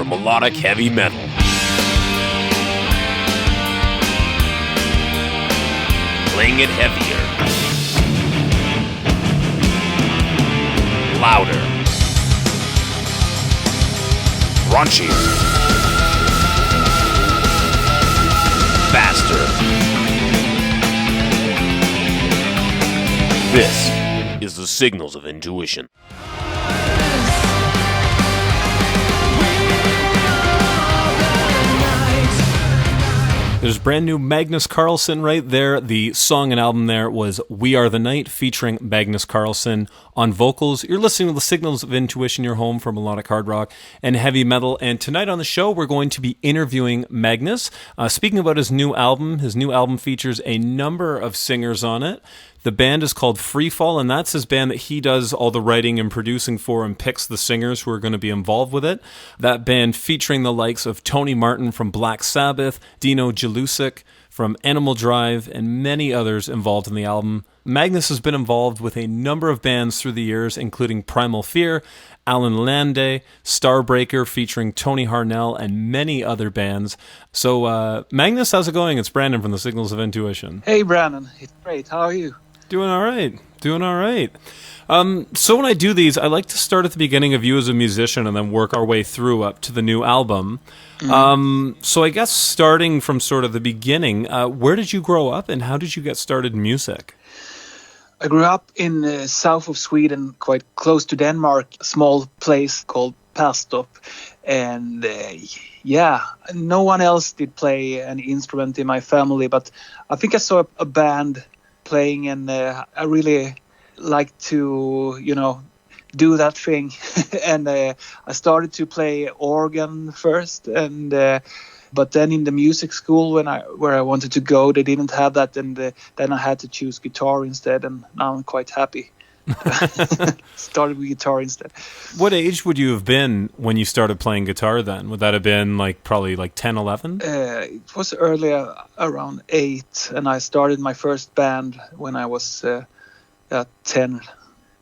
for melodic heavy metal. Playing it heavier, louder, raunchier, faster. This is the Signals of Intuition. There's brand new Magnus Karlsson right there. The song and album there was We Are the Night, featuring Magnus Karlsson on vocals. You're listening to the Signals of Intuition, your home for melodic hard rock and heavy metal. And tonight on the show, we're going to be interviewing Magnus. Speaking about his new album features a number of singers on it. The band is called Freefall, and that's his band that he does all the writing and producing for and picks the singers who are going to be involved with it. That band featuring the likes of Tony Martin from Black Sabbath, Dino Jelusic from Animal Drive, and many others involved in the album. Magnus has been involved with a number of bands through the years, including Primal Fear, Lande, Starbreaker featuring Tony Harnell, and many other bands. So, Magnus, how's it going? It's Brandon from the Signals of Intuition. Hey, Brandon. It's great. How are you? Doing all right. So when I do these, I like to start at the beginning of you as a musician and then work our way through up to the new album. So I guess starting from sort of the beginning, where did you grow up and how did you get started in music? I grew up in south of Sweden, quite close to Denmark, a small place called Pastorp. And no one else did play an instrument in my family, but I think I saw a band playing, and I really like to, do that thing. And I started to play organ first, and but then in the music school where I wanted to go, they didn't have that, and then I had to choose guitar instead, and now I'm quite happy. Started with guitar instead. What age would you have been when you started playing guitar then? Would that have been probably 10, 11? It was earlier, around 8, and I started my first band when I was 10.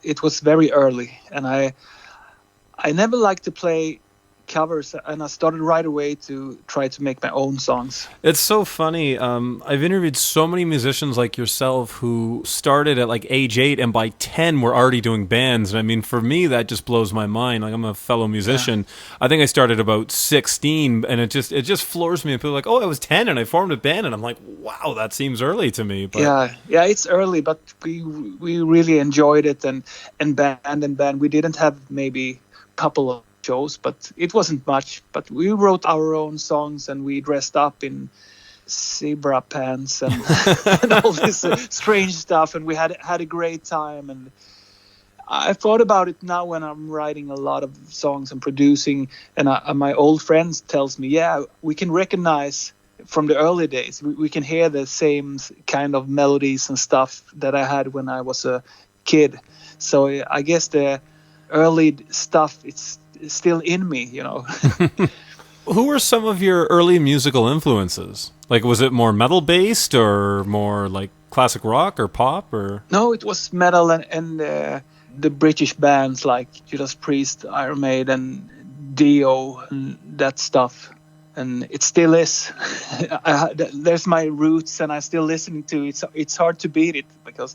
It was very early, and I never liked to play covers, and I started right away to try to make my own songs. It's so funny. I've interviewed so many musicians like yourself who started at age 8 and by 10 were already doing bands. And I mean, for me, that just blows my mind. I'm a fellow musician. Yeah. I think I started about 16, and it just floors me. And people are like, oh, I was 10 and I formed a band. And I'm like, wow, that seems early to me. But yeah, it's early, but we really enjoyed it, and band. We didn't have maybe a couple of shows, but it wasn't much. But we wrote our own songs, and we dressed up in zebra pants and, and all this strange stuff, and we had a great time. And I thought about it now when I'm writing a lot of songs and producing, and my old friends tells me, we can recognize from the early days, we can hear the same kind of melodies and stuff that I had when I was a kid. So I guess the early stuff, it's still in me, Who were some of your early musical influences? Was it more metal based or more classic rock or pop or? No, it was metal and the British bands like Judas Priest, Iron Maiden, Dio, and that stuff. And it still is. There's my roots, and I'm still listening to it. It's hard to beat it because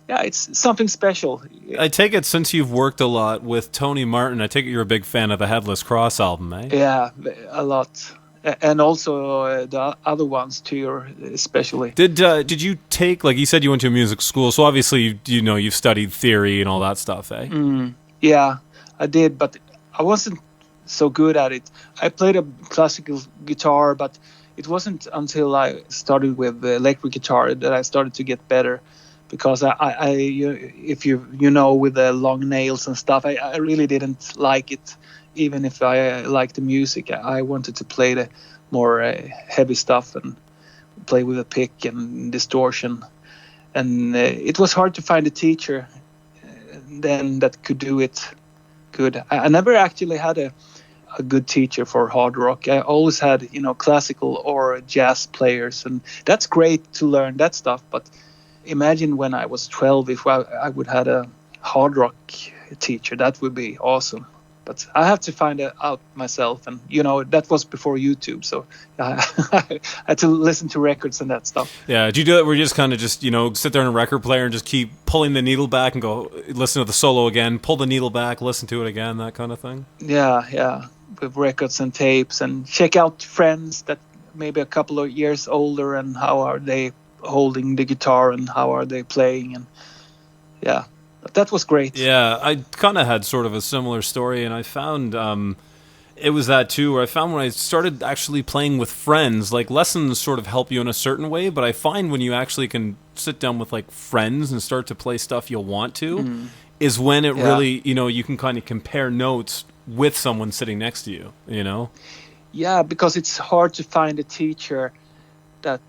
it's something special. I take it since you've worked a lot with Tony Martin, I take it you're a big fan of the Headless Cross album, eh? Yeah, a lot. And also the other ones too, especially. Did you take, you said you went to a music school, so obviously you've studied theory and all that stuff, eh? Yeah, I did, but I wasn't so good at it. I played a classical guitar, but it wasn't until I started with electric guitar that I started to get better. Because if with the long nails and stuff, I really didn't like it. Even if I liked the music, I wanted to play the more heavy stuff and play with a pick and distortion. And it was hard to find a teacher then that could do it good. I never actually had a good teacher for hard rock. I always had, classical or jazz players, and that's great to learn that stuff, but imagine when I was 12, if I would had a hard rock teacher, that would be awesome. But I have to find it out myself, and that was before YouTube, so I had to listen to records and that stuff. Yeah, do you do it where you just kind of just sit there in a record player and just keep pulling the needle back and go listen to the solo again, pull the needle back, listen to it again, that kind of thing? Yeah, with records and tapes, and check out friends that maybe a couple of years older, and how are they holding the guitar and how are they playing, and yeah, that was great. Yeah, I kind of had sort of a similar story, and I found it was that too, where I found when I started actually playing with friends, like lessons sort of help you in a certain way, but I find when you actually can sit down with like friends and start to play stuff you'll want to, is when it really, you can kind of compare notes with someone sitting next to you, Yeah, because it's hard to find a teacher that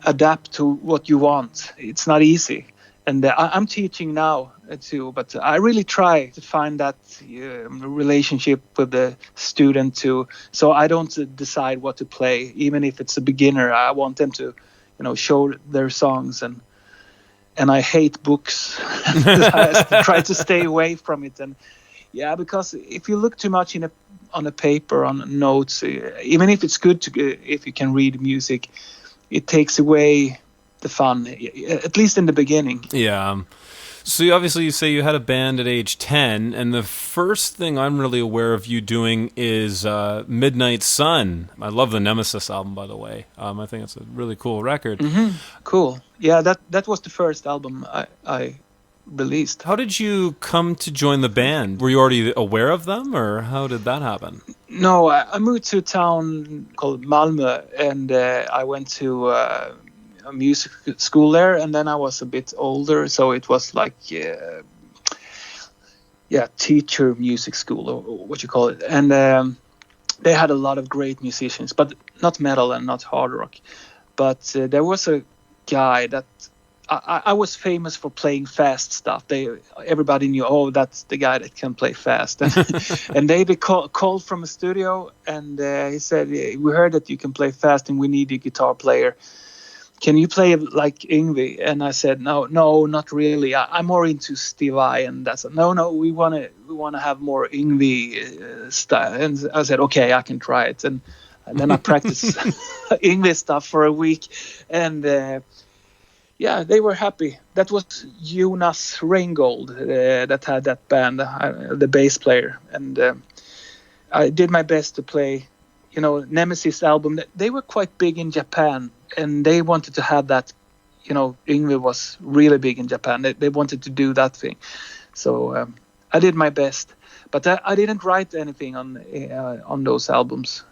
adapt to what you want. It's not easy. And I'm teaching now too, but I really try to find that relationship with the student too. So I don't decide what to play, even if it's a beginner. I want them to, show their songs, and I hate books. I try to stay away from it. And yeah, because if you look too much on a paper, on notes, even if it's good if you can read music, it takes away the fun, at least in the beginning. Yeah. So you say you had a band at age 10, and the first thing I'm really aware of you doing is Midnight Sun. I love the Nemesis album, by the way. I think it's a really cool record. Mm-hmm. Cool. Yeah, that was the first album I released. How did you come to join the band? Were you already aware of them, or how did that happen? No, I moved to a town called Malmö, and I went to a music school there, and then I was a bit older, so it was like teacher music school, or what you call it. And they had a lot of great musicians, but not metal and not hard rock. But there was a guy that I was famous for playing fast stuff. Everybody knew, that's the guy that can play fast. And they called from a studio, and he said, we heard that you can play fast and we need a guitar player. Can you play like Yngwie? And I said, no, not really. I'm more into Steve Vai, and that's no. We want to have more Yngwie style. And I said, okay, I can try it. And then I practiced Yngwie stuff for a week, and they were happy. That was Jonas Reingold that had that band, the bass player, and I did my best to play. Nemesis album. They were quite big in Japan, and they wanted to have that. Yngwie was really big in Japan. They wanted to do that thing, so I did my best. But I didn't write anything on those albums.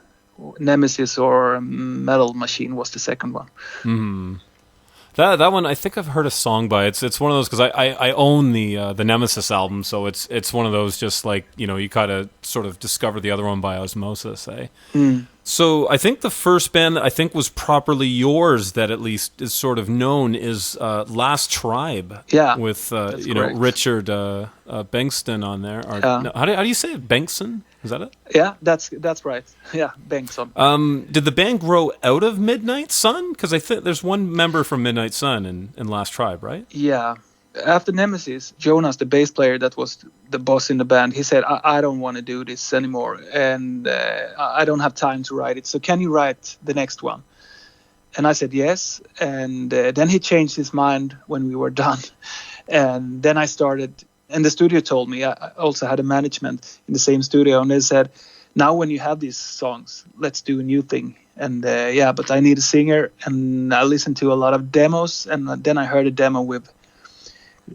Nemesis or Metal Machine was the second one. Mm. That one, I think I've heard a song by it. It's one of those, because I own the Nemesis album, so it's one of those just like, you kind of sort of discover the other one by osmosis, eh? Mm. So I think the first band I think was properly yours that at least is sort of known is Last Tribe. Yeah, with correct. Richard Bengtsson on there. No, how do you say it? Bengtsson? Is that it? Yeah, that's right. Yeah, Bengtsson. Did the band grow out of Midnight Sun? Because I think there's one member from Midnight Sun in Last Tribe, right? Yeah. After Nemesis, Jonas, the bass player that was the boss in the band, he said, I don't want to do this anymore, and I don't have time to write it, so can you write the next one? And I said yes, and then he changed his mind when we were done. And then I started, and the studio told me, I also had a management in the same studio, and they said, now when you have these songs, let's do a new thing. And but I need a singer, and I listened to a lot of demos, and then I heard a demo with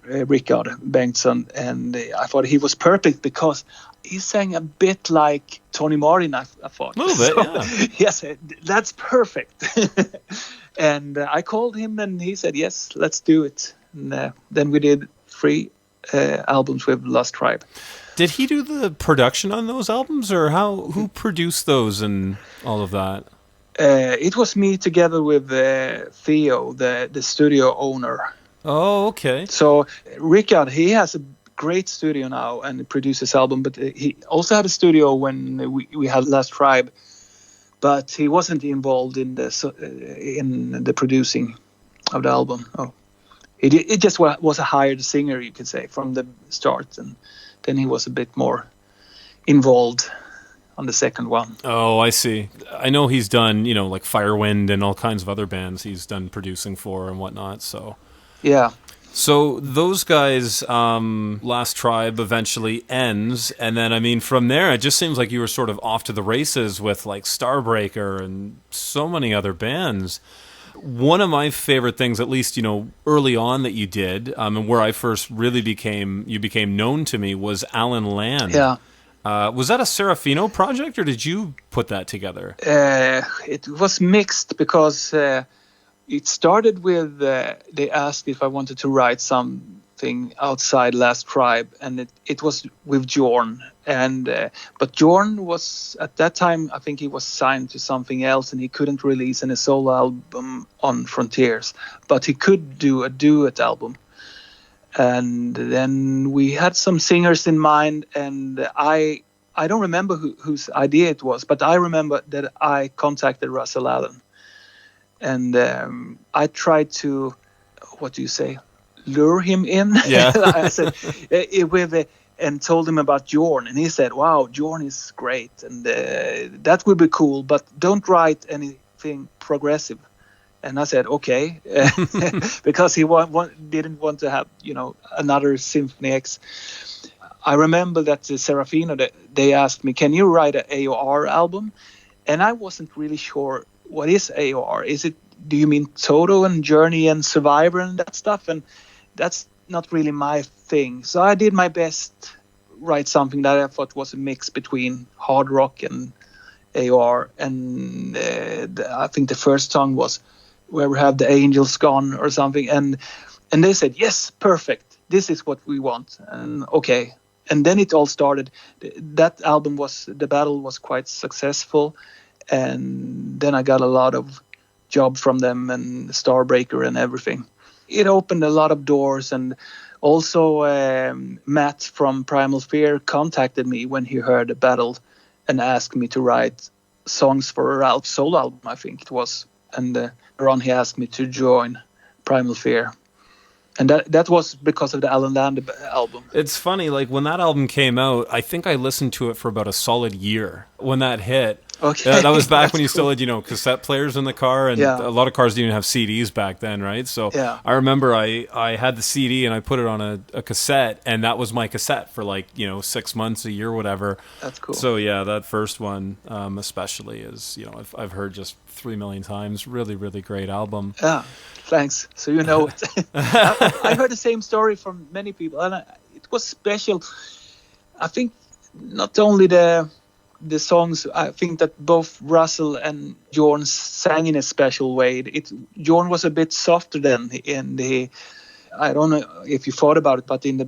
Richard Bengtsson, and I thought he was perfect because he sang a bit like Tony Martin, I thought. A little bit, yeah. Yes, that's perfect. And I called him, and he said, yes, let's do it. And then we did 3 albums with Last Tribe. Did he do the production on those albums, or who produced those and all of that? It was me together with Theo, the studio owner. Oh, okay. So Richard, he has a great studio now and produces album, but he also had a studio when we had Last Tribe, but he wasn't involved in the producing of the album. Oh, it just was a hired singer, you could say, from the start, and then he was a bit more involved on the second one. Oh, I see. I know he's done, like Firewind and all kinds of other bands he's done producing for and whatnot, so... Yeah. So those guys, Last Tribe eventually ends, and then, I mean, from there, it just seems like you were sort of off to the races with, like, Starbreaker and so many other bands. One of my favorite things, at least, early on that you did, and where I first really became known to me, was Alan Land. Yeah. Was that a Serafino project, or did you put that together? It was mixed because it started with they asked if I wanted to write something outside Last Tribe, and it was with Jorn. And but Jorn was at that time, I think he was signed to something else, and he couldn't release any solo album on Frontiers, but he could do a duet album. And then we had some singers in mind, and I don't remember whose idea it was, but I remember that I contacted Russell Allen, and I tried to, what do you say, lure him in. Yeah. I said and told him about Jorn, and he said, "Wow, Jorn is great, and that would be cool, but don't write anything progressive." And I said, okay, because he didn't want to have, another Symphony X. I remember that Serafino, they asked me, can you write an AOR album? And I wasn't really sure, what is AOR? Do you mean Toto and Journey and Survivor and that stuff? And that's not really my thing. So I did my best, write something that I thought was a mix between hard rock and AOR. And I think the first song was Where We Have the Angels Gone or something, and they said, yes, perfect, this is what we want. And okay, and then it all started. That album The Battle was quite successful, and then I got a lot of job from them and Starbreaker and everything. It opened a lot of doors, and also Matt from Primal Fear contacted me when he heard The Battle and asked me to write songs for a solo album, I think it was. And later on he asked me to join Primal Fear. And that was because of the Alan Lande album. It's funny, like when that album came out, I think I listened to it for about a solid year when that hit. Okay. That was back when you still had, cassette players in the car, and Yeah. a lot of cars didn't even have CDs back then, right? So Yeah. I remember I had the CD and I put it on a cassette, and that was my cassette for 6 months, a year, whatever. That's cool. So yeah, that first one especially is, I've heard just 3 million times. Really, really great album. Yeah, thanks. So you know it. I heard the same story from many people, and it was special. I think not only the songs, I think that both Russell and Jorn sang in a special way. Jorn was a bit softer than I don't know if you thought about it, but in the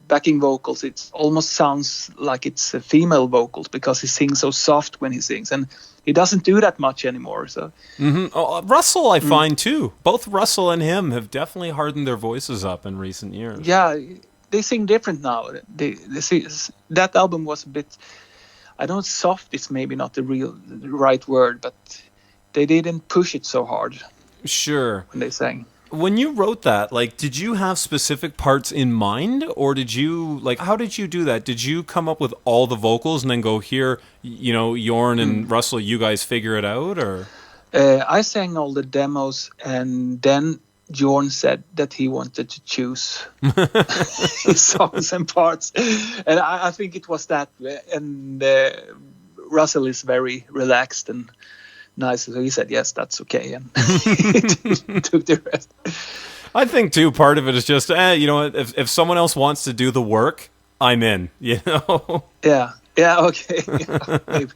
backing vocals, it almost sounds like it's a female vocals because he sings so soft when he sings, and he doesn't do that much anymore. So Russell, I find too. Both Russell and him have definitely hardened their voices up in recent years. Yeah, they sing different now. That album was a bit, I don't know, soft is maybe not the right word, but they didn't push it so hard. Sure. When they sang. When you wrote that, did you have specific parts in mind, or did you, how did you do that? Did you come up with all the vocals and then go, here, Jorn and Russell, you guys figure it out, or? I sang all the demos, and then Jorn said that he wanted to choose his songs and parts, and I think it was that. And Russell is very relaxed and nice, so he said yes, that's okay, and he took the rest. I think too, part of it is just if someone else wants to do the work, I'm in. Yeah, okay. Yeah, maybe.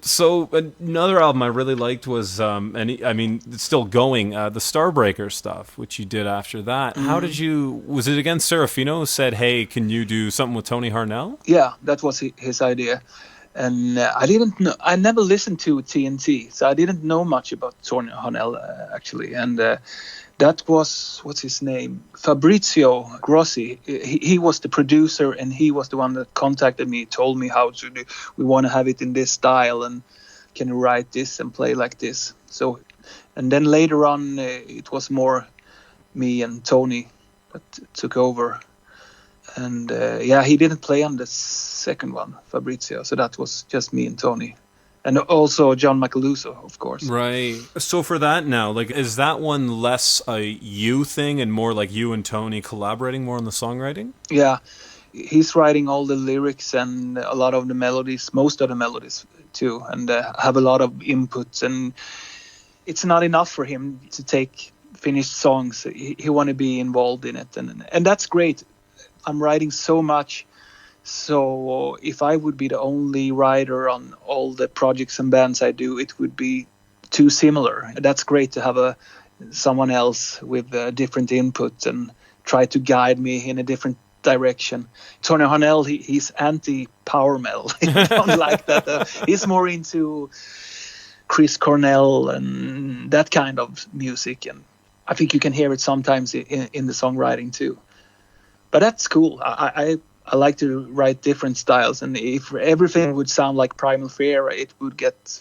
So another album I really liked was, it's still going, the Starbreaker stuff, which you did after that. How did was it again Serafino who said, hey, can you do something with Tony Harnell? Yeah, that was his idea. And I didn't know, I never listened to TNT, so I didn't know much about Tony Harnell, actually. And that was, what's his name? Fabrizio Grossi. He was the producer, and he was the one that contacted me, told me how to do. We want to have it in this style, and can you write this and play like this? So, and then later on, it was more me and Tony that took over. And he didn't play on the second one, Fabrizio. So that was just me and Tony. And also John Macaluso, of course. Right. So for that now, like, is that one less a you thing and more like you and Tony collaborating more on the songwriting? Yeah, he's writing all the lyrics and a lot of the melodies, most of the melodies too, and have a lot of inputs. And it's not enough for him to take finished songs. He want to be involved in it, and that's great. I'm writing so much. So if I would be the only writer on all the projects and bands I do, it would be too similar. That's great to have someone else with different input and try to guide me in a different direction. Tony Harnell, he's anti-power metal. He don't like that. He's more into Chris Cornell and that kind of music. And I think you can hear it sometimes in the songwriting too. But that's cool. I like to write different styles, and if everything would sound like Primal Fear, it would get,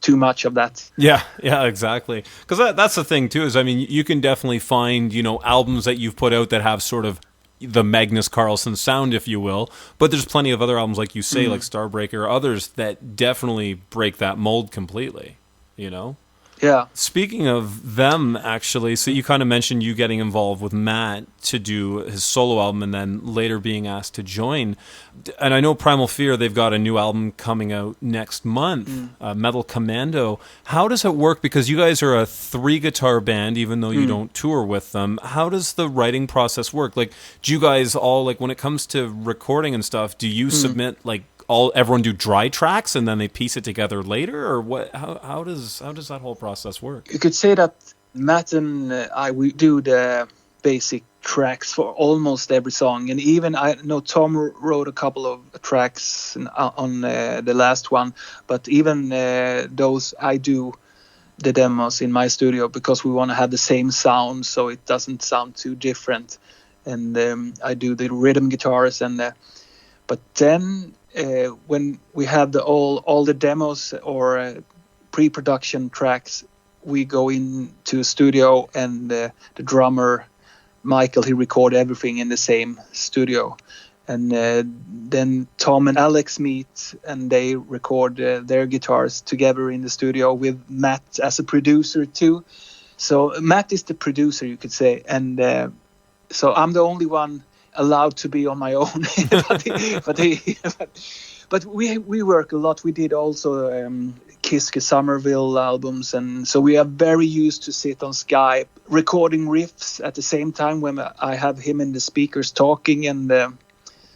too much of that. Yeah, exactly. Because that's the thing too, is, I mean, you can definitely find, albums that you've put out that have sort of the Magnus Karlsson sound, if you will, but there's plenty of other albums, like you say, like Starbreaker or others, that definitely break that mold completely, Yeah. Speaking of them, actually, so you kind of mentioned you getting involved with Matt to do his solo album and then later being asked to join. And I know Primal Fear, they've got a new album coming out next month, Metal Commando. How does it work? Because you guys are a 3-guitar band, even though you don't tour with them. How does the writing process work? Like, do you guys all, like, when it comes to recording and stuff, do you submit, like, everyone do dry tracks and then they piece it together later, or what? How does that whole process work? You could say that Matt and we do the basic tracks for almost every song, and even I know Tom wrote a couple of tracks on the last one, but even those I do the demos in my studio because we want to have the same sound so it doesn't sound too different, and I do the rhythm guitars but then when we have all the demos or pre-production tracks, we go into a studio, and the drummer Michael, he record everything in the same studio, and then Tom and Alex meet and they record their guitars together in the studio with Matt as a producer too. So Matt is the producer, you could say, and so I'm the only one allowed to be on my own. but we work a lot. We did also Kiske Somerville albums, and so we are very used to sit on Skype recording riffs at the same time when I have him in the speakers talking, and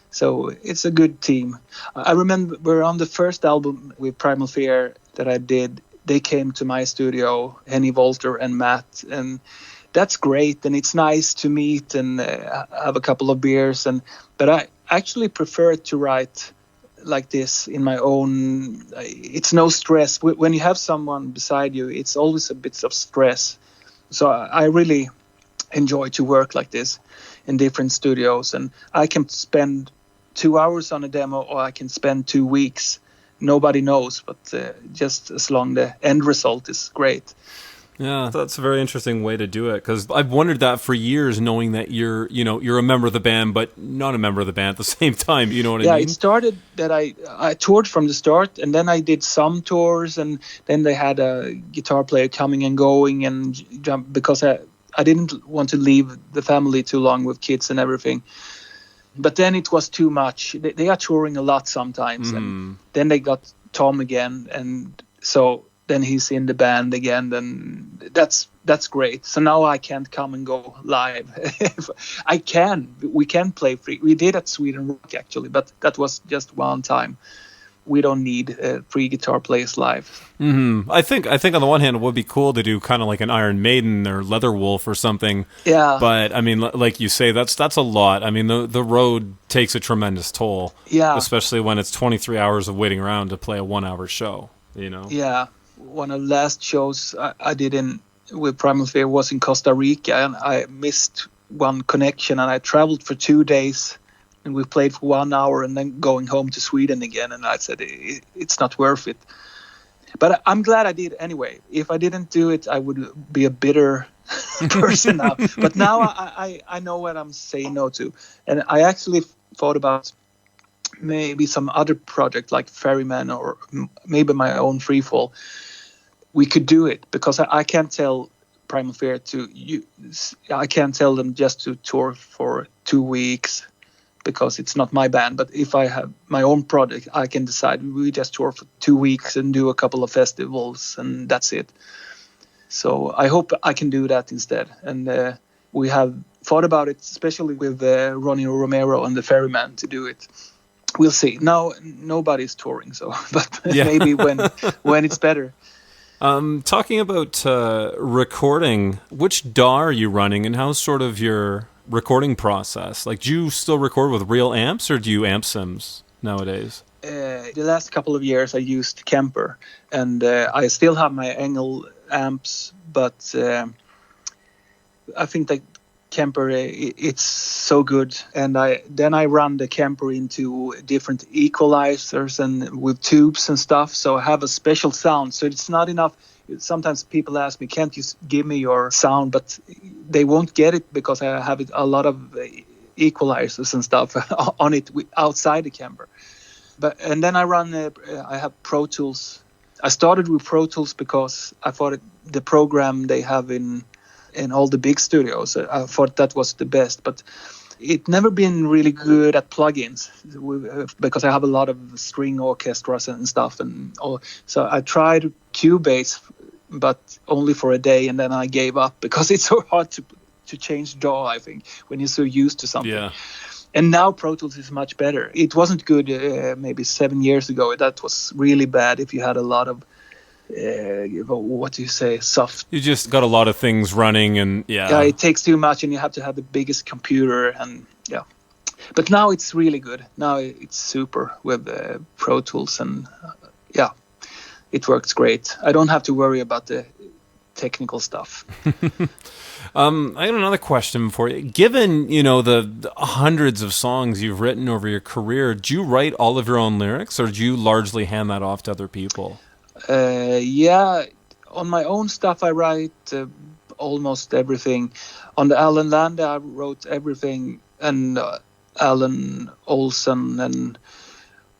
so it's a good team. I remember on the first album with Primal Fear that I did, they came to my studio, Henny Walter and Matt, and that's great, and it's nice to meet and have a couple of beers. But I actually prefer to write like this in my own. It's no stress. When you have someone beside you, it's always a bit of stress. So I really enjoy to work like this in different studios, and I can spend 2 hours on a demo, or I can spend 2 weeks. Nobody knows, but just as long the end result is great. Yeah, that's a very interesting way to do it, because I've wondered that for years, knowing that you're a member of the band, but not a member of the band at the same time. You know what I mean? Yeah, it started that I toured from the start, and then I did some tours, and then they had a guitar player coming and going, and because I didn't want to leave the family too long with kids and everything. But then it was too much. They are touring a lot sometimes, and then they got Tom again, and so then he's in the band again, then that's great. So now I can't come and go live. We can play free. We did at Sweden Rock actually, but that was just one time. We don't need free guitar players live. Mm-hmm. I think on the one hand it would be cool to do kind of like an Iron Maiden or Leatherwolf or something. Yeah. But I mean, like you say, that's a lot. I mean, the road takes a tremendous toll. Yeah. Especially when it's 23 hours of waiting around to play a 1-hour show. Yeah. One of the last shows I did with Primal Fear was in Costa Rica, and I missed one connection, and I traveled for 2 days, and we played for 1 hour and then going home to Sweden again, and I said it's not worth it. But I'm glad I did anyway. If I didn't do it, I would be a bitter person now. But now I know what I'm saying no to. And I actually thought about maybe some other project like Ferryman or maybe my own Freefall. We could do it because I can't tell Primal Fear I can't tell them just to tour for 2 weeks because it's not my band. But if I have my own project, I can decide we just tour for 2 weeks and do a couple of festivals and that's it. So I hope I can do that instead. And we have thought about it, especially with Ronnie Romero and the Ferryman to do it. We'll see. Now nobody's touring, so but maybe when it's better. Talking about recording, which DAW are you running, and how's sort of your recording process? Like, do you still record with real amps, or do you amp sims nowadays? The last couple of years I used Kemper, and I still have my Engel amps, but I think that Kemper, it's so good. And I run the Kemper into different equalizers and with tubes and stuff, so I have a special sound. So it's not enough. Sometimes people ask me, can't you give me your sound? But they won't get it because I have a lot of equalizers and stuff on it outside the Kemper. And then I have Pro Tools. I started with Pro Tools because I thought the program they have in all the big studios, I thought that was the best. But it never been really good at plugins because I have a lot of string orchestras and stuff. So I tried Cubase, but only for a day, and then I gave up because it's so hard to change DAW, I think, when you're so used to something. Yeah. And now Pro Tools is much better. It wasn't good maybe 7 years ago. That was really bad if you had a lot of what do you say, soft. You just got a lot of things running, and yeah, it takes too much, and you have to have the biggest computer, and yeah. But now it's really good. Now it's super with Pro Tools, and it works great. I don't have to worry about the technical stuff. I got another question for you. Given, the hundreds of songs you've written over your career, do you write all of your own lyrics, or do you largely hand that off to other people? On my own stuff I write almost everything. On the Lande I wrote everything, and Alan Olsen and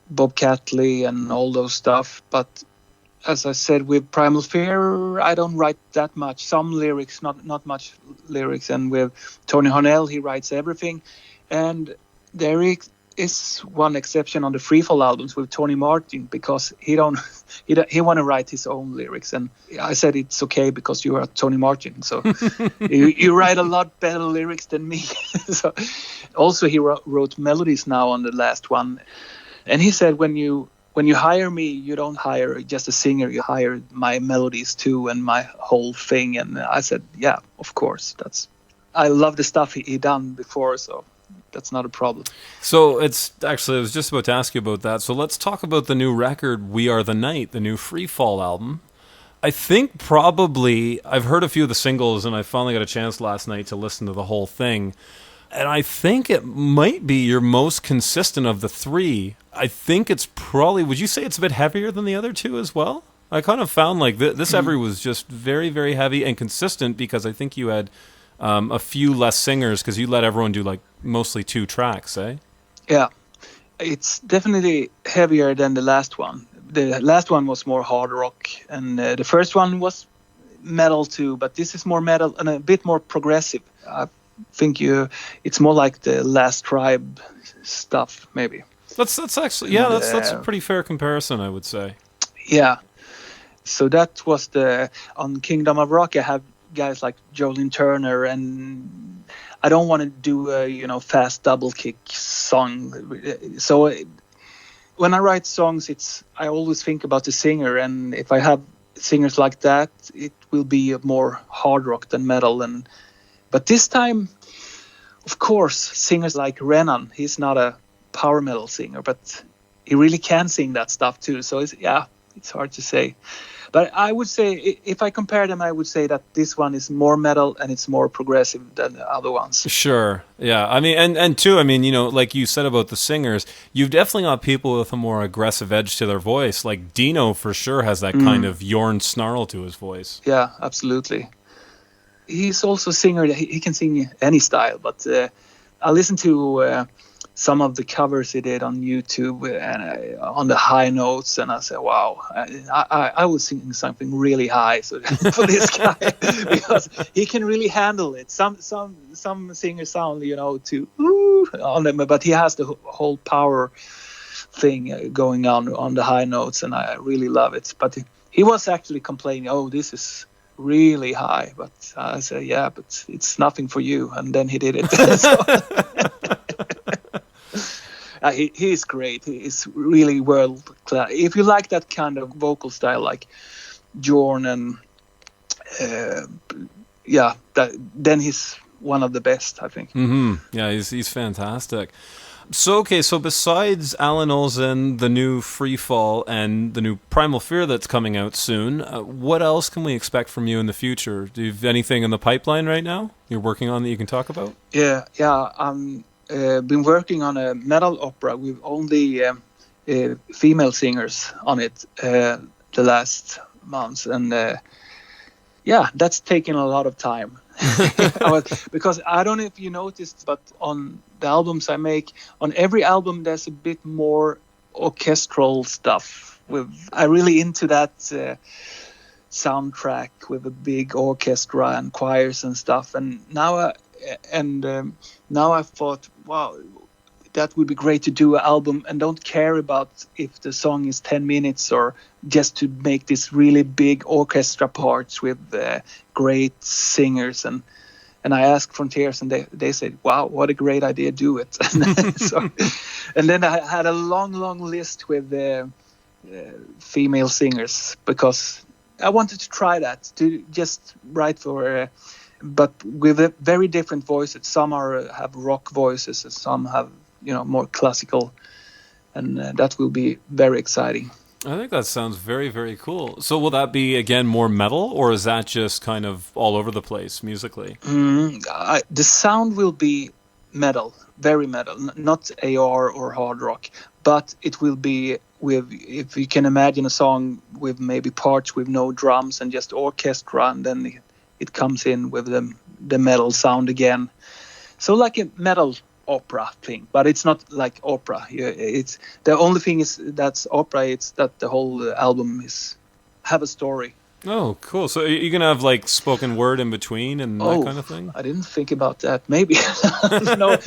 Bob Catley and all those stuff. But as I said, with Primal Fear I don't write that much. Some lyrics, not much lyrics. And with Tony Harnell, he writes everything. And there is one exception on the Freefall albums with Tony Martin, because he want to write his own lyrics, and I said it's okay because you are Tony Martin, so you write a lot better lyrics than me. So also he wrote melodies now on the last one, and he said when you hire me, you don't hire just a singer, you hire my melodies too and my whole thing. And I said, yeah, of course, I love the stuff he done before, so that's not a problem. So I was just about to ask you about that. So let's talk about the new record, We Are the Night, the new Freefall album. I think probably I've heard a few of the singles, and I finally got a chance last night to listen to the whole thing. And I think it might be your most consistent of the three. I think it's probably, would you say it's a bit heavier than the other two as well? I kind of found like this every was just very, very heavy and consistent, because I think you had a few less singers because you let everyone do like mostly 2 tracks, eh? Yeah, it's definitely heavier than the last one. The last one was more hard rock, and the first one was metal too, but this is more metal and a bit more progressive. I think it's more like the Last Tribe stuff, maybe. That's actually, yeah, that's a pretty fair comparison, I would say. Yeah. So that was on Kingdom of Rock. I have guys like Jolene Turner, and I don't want to do a fast double kick song. So when I write songs, I always think about the singer, and if I have singers like that, it will be more hard rock than metal. But this time, of course, singers like Renan, he's not a power metal singer, but he really can sing that stuff too. So it's hard to say. But I would say, if I compare them, I would say that this one is more metal and it's more progressive than the other ones. Sure, yeah. I mean, and too, I mean, like you said about the singers, you've definitely got people with a more aggressive edge to their voice. Like Dino for sure has that kind of Bjorn snarl to his voice. Yeah, absolutely. he's also a singer. He can sing any style, but I listened to some of the covers he did on YouTube and on the high notes, and I said, "Wow, I was singing something really high so for this guy because he can really handle it. Some singers sound, too on them, but he has the whole power thing going on the high notes, and I really love it. But he was actually complaining, "Oh, this is really high," but I said, "Yeah, but it's nothing for you," and then he did it. He's great. He's really world class. If you like that kind of vocal style, like Bjorn, and then he's one of the best, I think. Mm-hmm. Yeah, he's fantastic. So besides Alan Olsen, the new Freefall, and the new Primal Fear that's coming out soon, what else can we expect from you in the future? Do you have anything in the pipeline right now you're working on that you can talk about? Yeah. Been working on a metal opera with only female singers on it the last months, and that's taken a lot of time. Because I don't know if you noticed, but on the albums I make, on every album there's a bit more orchestral stuff. I really into that soundtrack with a big orchestra and choirs and stuff. And now I thought, wow, that would be great to do an album and don't care about if the song is 10 minutes or just to make this really big orchestra parts with great singers. And I asked Frontiers, and they said, wow, what a great idea, do it. And then I had a long list with female singers because I wanted to try that, to just write for but with very different voices. Some have rock voices and some have more classical, and that will be very exciting. I think that sounds very, very cool. So will that be, again, more metal, or is that just kind of all over the place musically? The sound will be metal, very metal, not AR or hard rock, but it will be with, if you can imagine a song with maybe parts with no drums and just orchestra, and then it comes in with the metal sound again. So like a metal opera thing, but it's not like opera. It's the only thing is that's opera. It's that the whole album have a story. Oh, cool. So you're gonna have like spoken word in between and that kind of thing? I didn't think about that. Maybe no,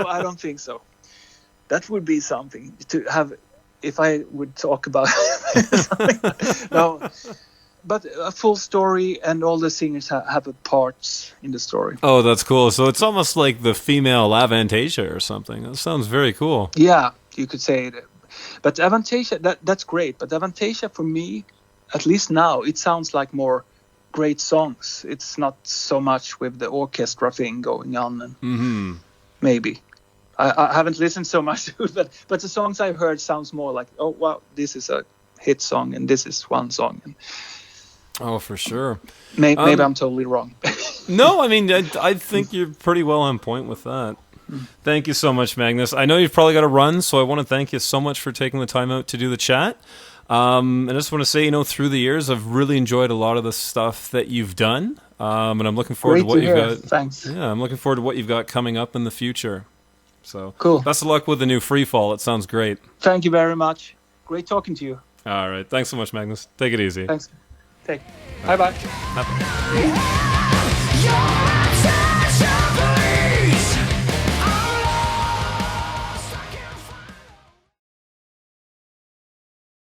I don't think so. That would be something to have if I would talk about something. No. But a full story, and all the singers have a parts in the story. Oh, that's cool. So it's almost like the female Avantasia or something. That sounds very cool. Yeah, you could say it. But Avantasia, that's great. But Avantasia, for me, at least now, it sounds like more great songs. It's not so much with the orchestra thing going on. And maybe. I haven't listened so much to it, but the songs I've heard sounds more like, oh, wow, this is a hit song, and this is one song. And oh, for sure. Maybe I'm totally wrong. No, I mean, I think you're pretty well on point with that. Thank you so much, Magnus. I know you've probably got to run, so I want to thank you so much for taking the time out to do the chat. I just want to say, through the years, I've really enjoyed a lot of the stuff that you've done, and I'm looking forward to what you've got. Thanks. Yeah, I'm looking forward to what you've got coming up in the future. So cool. Best of luck with the new Freefall. It sounds great. Thank you very much. Great talking to you. All right. Thanks so much, Magnus. Take it easy. Thanks. Bye-bye.